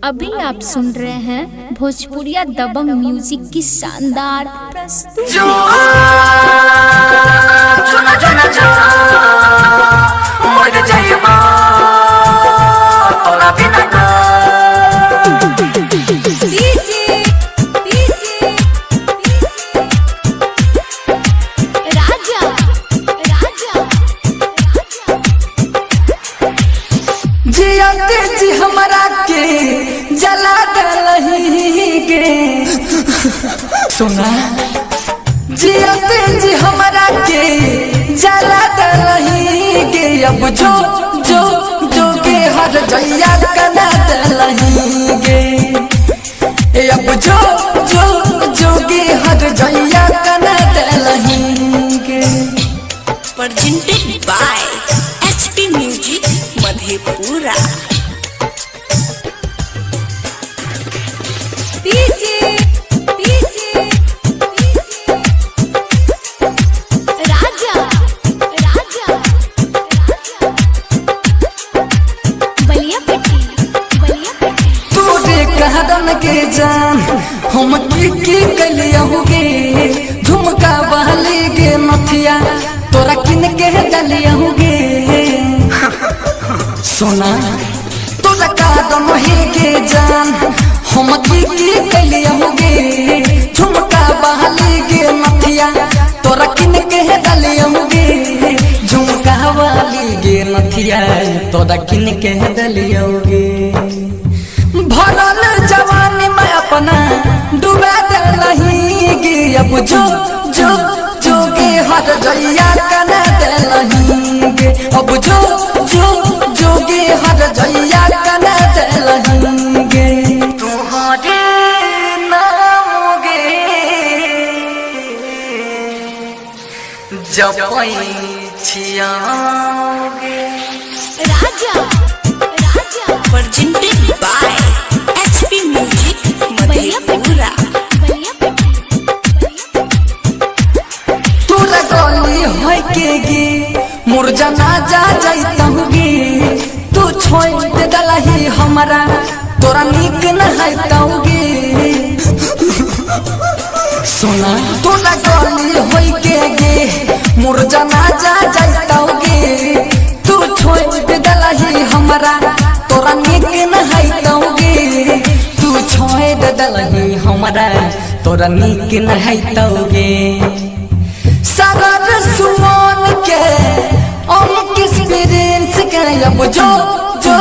अभी आप सुन रहे हैं भोजपुरिया दबंग म्यूजिक की शानदार प्रस्तुति। जी हमारा के जला दलही के सुना जी हमारा के जला दलही के अब जो जो जो के हर जैया कना दलही के अब जो जो जो के हर जैया कना दलही के। Presented by HP music Madhepura. कहदन के जान हम की कलियाहुगे झुमका बहली गे नथिया तोरा किन के दलियाहुगे सोना तोरा कहदन के जान हम की कलियाहुगे झुमका बहली गे नथिया तोरा किन के दलियाहुगे झुमका वाली गे नथिया तोरा किन के दलियाहुगे। भरल जवानी में अपना डुबा दलही गे अब जो जो जो गे हर जैया कना दलही गे अब जो जो जो गे हर जैया कना दलही गे। तुम्हारे नाम गे जपई छियाओगे राजा presented by HP music Madhepura. तोरा गली होय के गे मोर जना जा जाइतहु गे तू छोड़ दे दलही हमरा तोरा नीक न हैतहु गे सोना तोरा गली होय के गे मोर जना जा जाइतहु गे तू छोड़ दे दलही हमरा तोरा नीक न हैतहु गे तू छोड़ दे दलही हमरा तोरा नीक न हैतहु गे। सागर सुमन के हम किस प्रिंस के अब जो जो